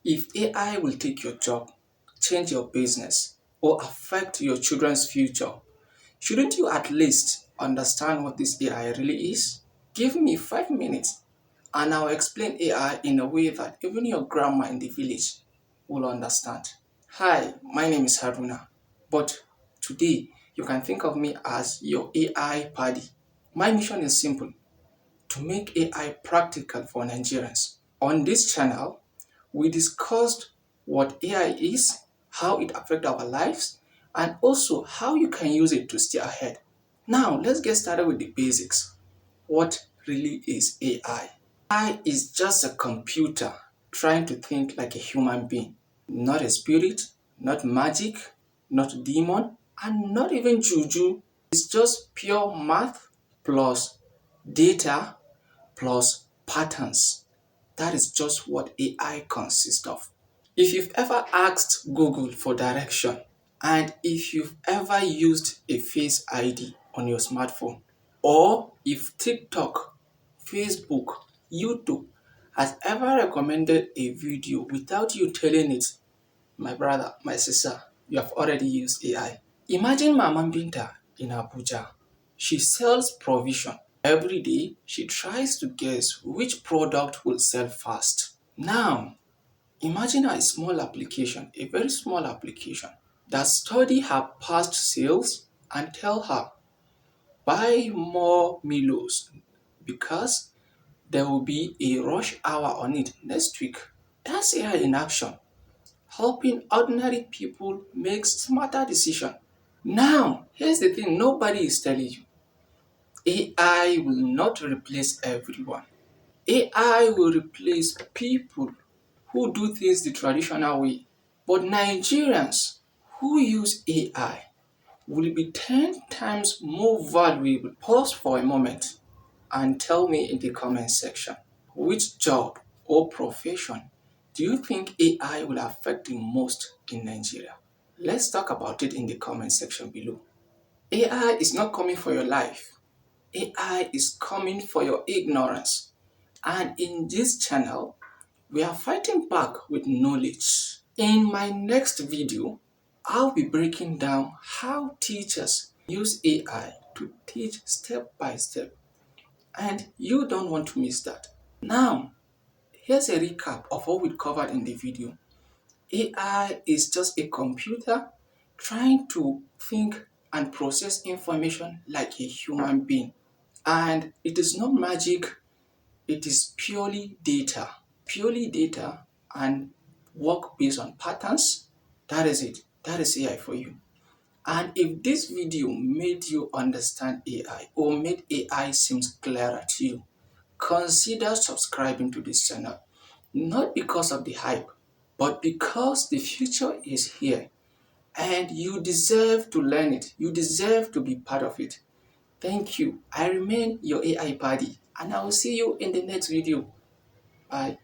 If AI will take your job, change your business, or affect your children's future, shouldn't you at least understand what this AI really is? Give me 5 minutes and I'll explain AI in a way that even your grandma in the village will understand. Hi, my name is Haruna, but today you can think of me as your AI paddy. My mission is simple: to make AI practical for Nigerians. On this channel, we discussed what AI is, how it affects our lives, and also how you can use it to stay ahead. Now, let's get started with the basics. What really is AI? AI is just a computer trying to think like a human being. Not a spirit, not magic, not demon, and not even juju. It's just pure math plus data plus patterns. That is just what AI consists of. If you've ever asked Google for direction, and if you've ever used a Face ID on your smartphone, or if TikTok, Facebook, YouTube has ever recommended a video without you telling it, my brother, my sister, you have already used AI. Imagine Mama Binta in Abuja. She sells provision. Every day, she tries to guess which product will sell fast. Now, imagine a small application, a very small application, that study her past sales and tell her, buy more Milos because there will be a rush hour on it next week. That's AI in action, helping ordinary people make smarter decisions. Now, here's the thing nobody is telling you. AI will not replace everyone. AI will replace people who do things the traditional way. But Nigerians who use AI will be 10 times more valuable. Pause for a moment and tell me in the comment section, which job or profession do you think AI will affect the most in Nigeria? Let's talk about it in the comment section below. AI is not coming for your life. AI is coming for your ignorance. And in this channel, we are fighting back with knowledge. In my next video, I'll be breaking down how teachers use AI to teach step by step. And you don't want to miss that. Now, here's a recap of what we covered in the video. AI is just a computer trying to think and process information like a human being. And it is not magic, it is purely data. Purely data and work based on patterns. That is it. That is AI for you. And if this video made you understand AI or made AI seems clearer to you, consider subscribing to this channel. Not because of the hype, but because the future is here and you deserve to learn it. You deserve to be part of it. Thank you. I remain your AI buddy and I will see you in the next video. Bye.